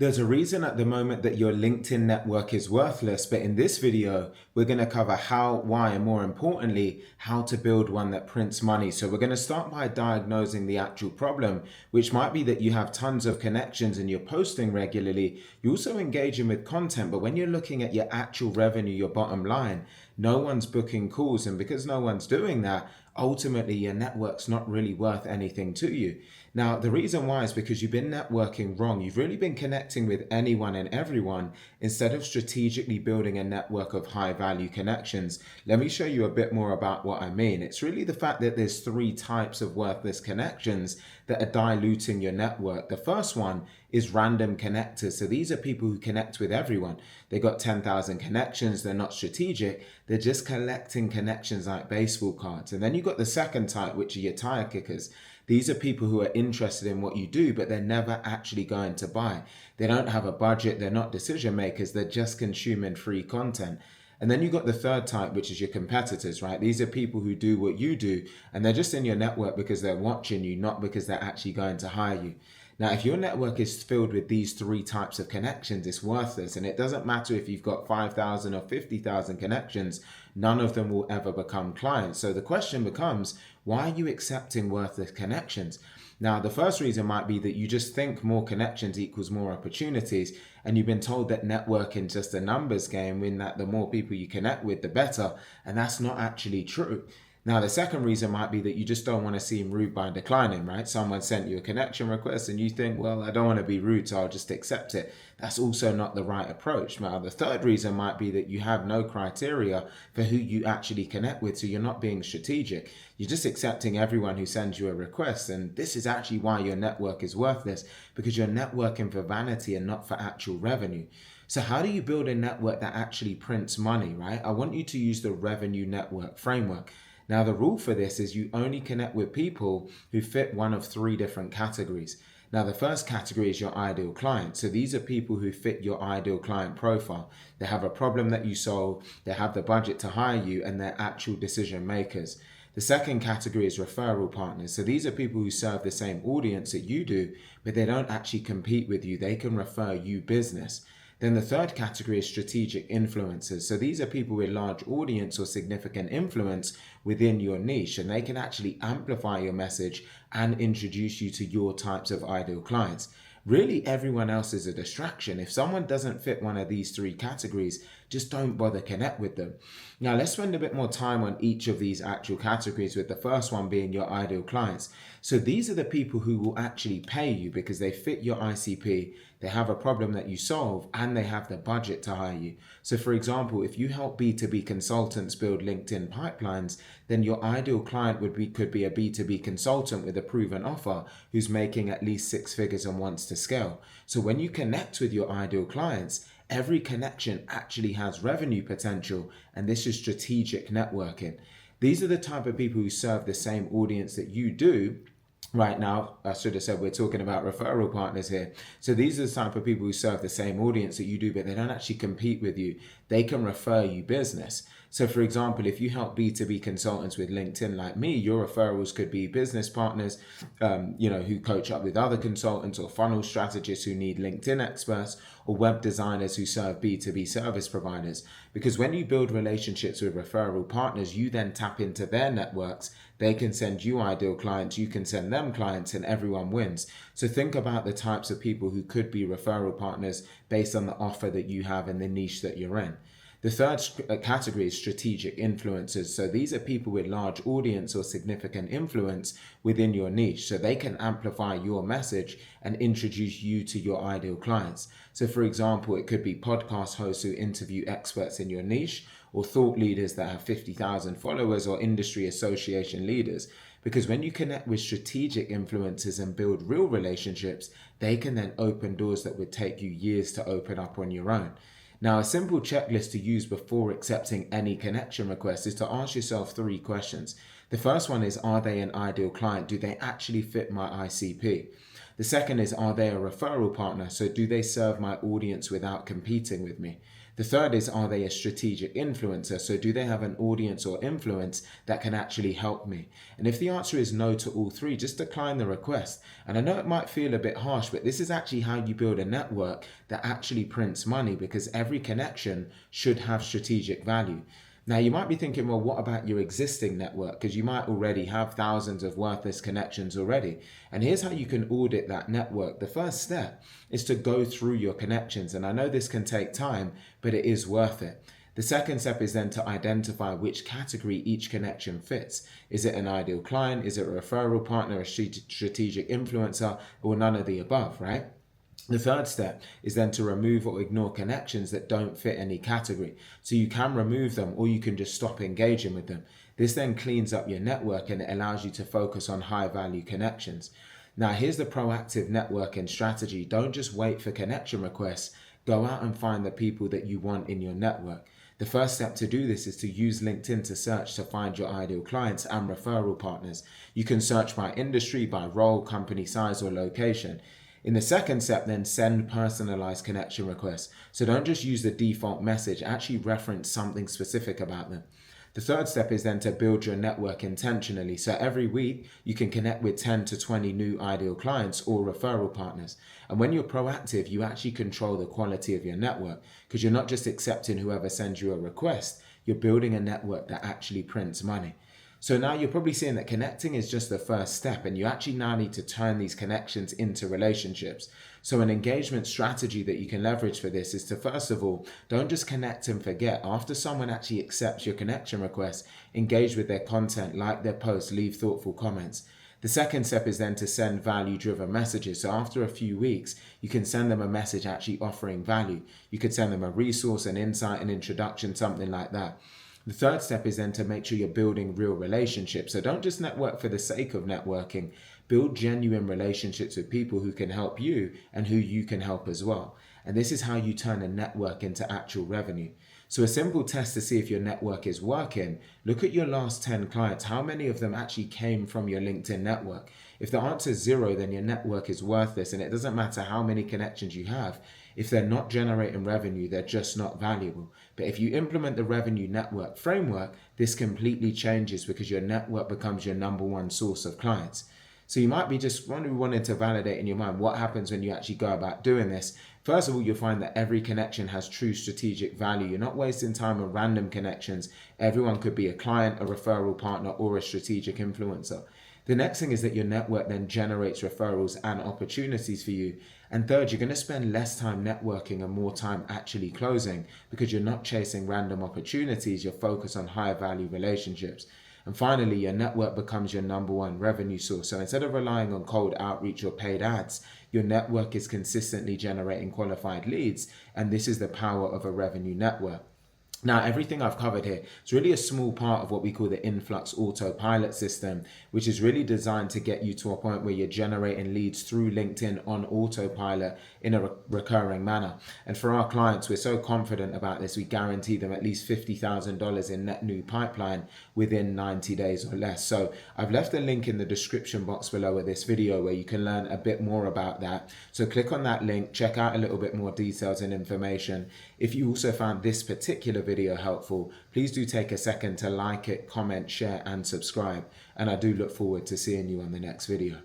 There's a reason at the moment that your LinkedIn network is worthless, but in this video, we're going to cover how, why, and more importantly, how to build one that prints money. So we're going to start by diagnosing the actual problem, which might be that you have tons of connections and you're posting regularly. You're also engaging with content, but when you're looking at your actual revenue, your bottom line, no one's booking calls. And because no one's doing that, ultimately your network's not really worth anything to you. Now, the reason why is because you've been networking wrong. You've really been connecting with anyone and everyone instead of strategically building a network of high value connections. Let me show you a bit more about what I mean. It's really the fact that there's three types of worthless connections that are diluting your network. The first one is random connectors. So these are people who connect with everyone. They got 10,000 connections. They're not strategic. They're just collecting connections like baseball cards. And then you've got the second type, which are your tire kickers. These are people who are interested in what you do, but they're never actually going to buy. They don't have a budget. They're not decision makers. They're just consuming free content. And then you've got the third type, which is your competitors, right? These are people who do what you do, and they're just in your network because they're watching you, not because they're actually going to hire you. Now, if your network is filled with these three types of connections, it's worthless. And it doesn't matter if you've got 5,000 or 50,000 connections, none of them will ever become clients. So the question becomes, why are you accepting worthless connections? Now, the first reason might be that you just think more connections equals more opportunities. And you've been told that networking is just a numbers game, in that the more people you connect with, the better. And that's not actually true. Now, the second reason might be that you just don't want to seem rude by declining, right? Someone sent you a connection request and you think, well, I don't want to be rude, so I'll just accept it. That's also not the right approach. Now, the third reason might be that you have no criteria for who you actually connect with, so you're not being strategic. You're just accepting everyone who sends you a request. And this is actually why your network is worthless, because you're networking for vanity and not for actual revenue. So how do you build a network that actually prints money, right? I want you to use the revenue network framework. Now, the rule for this is you only connect with people who fit one of three different categories. Now, the first category is your ideal client. So these are people who fit your ideal client profile. They have a problem that you solve, they have the budget to hire you, and they're actual decision makers. The second category is referral partners. So these are people who serve the same audience that you do, but they don't actually compete with you. They can refer you business. Then the third category is strategic influencers. So these are people with large audience or significant influence within your niche, and they can actually amplify your message and introduce you to your types of ideal clients. Really, everyone else is a distraction. If someone doesn't fit one of these three categories, just don't bother connect with them. Now, let's spend a bit more time on each of these actual categories, with the first one being your ideal clients. So these are the people who will actually pay you because they fit your ICP, they have a problem that you solve, and they have the budget to hire you. So for example, if you help B2B consultants build LinkedIn pipelines, then your ideal client could be a B2B consultant with a proven offer who's making at least 6 figures and wants to scale. So when you connect with your ideal clients, every connection actually has revenue potential, and this is strategic networking. These are the type of people who serve the same audience that you do. Right now, I should have said we're talking about referral partners here. So these are the type of people who serve the same audience that you do, but they don't actually compete with you. They can refer you business. So for example, if you help B2B consultants with LinkedIn like me, your referrals could be business partners, who coach up with other consultants, or funnel strategists who need LinkedIn experts, or web designers who serve B2B service providers. Because when you build relationships with referral partners, you then tap into their networks. They can send you ideal clients, you can send them clients, and everyone wins. So think about the types of people who could be referral partners based on the offer that you have and the niche that you're in. The third category is strategic influencers. So these are people with large audience or significant influence within your niche. So they can amplify your message and introduce you to your ideal clients. So for example, it could be podcast hosts who interview experts in your niche, or thought leaders that have 50,000 followers, or industry association leaders. Because when you connect with strategic influencers and build real relationships, they can then open doors that would take you years to open up on your own. Now, a simple checklist to use before accepting any connection request is to ask yourself 3 questions. The first one is, are they an ideal client? Do they actually fit my ICP? The second is, are they a referral partner? So do they serve my audience without competing with me? The third is, are they a strategic influencer? So do they have an audience or influence that can actually help me? And if the answer is no to all three, just decline the request. And I know it might feel a bit harsh, but this is actually how you build a network that actually prints money, because every connection should have strategic value. Now, you might be thinking, well, what about your existing network? Because you might already have thousands of worthless connections already. And here's how you can audit that network. The first step is to go through your connections. And I know this can take time, but it is worth it. The second step is then to identify which category each connection fits. Is it an ideal client? Is it a referral partner, a strategic influencer, or none of the above, right? The third step is then to remove or ignore connections that don't fit any category. So you can remove them, or you can just stop engaging with them. This then cleans up your network and it allows you to focus on high value connections. Now, here's the proactive networking strategy. Don't just wait for connection requests. Go out and find the people that you want in your network. The first step to do this is to use LinkedIn to search to find your ideal clients and referral partners. You can search by industry, by role, company size, or location. In the second step, then send personalized connection requests. So don't just use the default message, actually reference something specific about them. The third step is then to build your network intentionally. So every week you can connect with 10 to 20 new ideal clients or referral partners. And when you're proactive, you actually control the quality of your network, because you're not just accepting whoever sends you a request, you're building a network that actually prints money. So now you're probably seeing that connecting is just the first step, and you actually now need to turn these connections into relationships. So an engagement strategy that you can leverage for this is to, first of all, don't just connect and forget. After someone actually accepts your connection request, engage with their content, like their posts, leave thoughtful comments. The second step is then to send value-driven messages. So after a few weeks, you can send them a message actually offering value. You could send them a resource, an insight, an introduction, something like that. The third step is then to make sure you're building real relationships. So don't just network for the sake of networking. Build genuine relationships with people who can help you and who you can help as well. And this is how you turn a network into actual revenue. So a simple test to see if your network is working: look at your last 10 clients. How many of them actually came from your LinkedIn network? If the answer is 0, then your network is worthless, and it doesn't matter how many connections you have. If they're not generating revenue, they're just not valuable. But if you implement the revenue network framework, this completely changes, because your network becomes your number one source of clients. So you might be just wanting to validate in your mind what happens when you actually go about doing this. First of all, you'll find that every connection has true strategic value. You're not wasting time on random connections. Everyone could be a client, a referral partner, or a strategic influencer. The next thing is that your network then generates referrals and opportunities for you. And third, you're going to spend less time networking and more time actually closing, because you're not chasing random opportunities. You're focused on higher value relationships. And finally, your network becomes your number one revenue source. So instead of relying on cold outreach or paid ads, your network is consistently generating qualified leads. And this is the power of a revenue network. Now, everything I've covered here is really a small part of what we call the Influx Autopilot system, which is really designed to get you to a point where you're generating leads through LinkedIn on autopilot in a recurring manner. And for our clients, we're so confident about this, we guarantee them at least $50,000 in net new pipeline within 90 days or less. So I've left a link in the description box below of this video where you can learn a bit more about that. So click on that link, check out a little bit more details and information. If you also found this particular video helpful, please do take a second to like it, comment, share, and subscribe. And I do look forward to seeing you on the next video.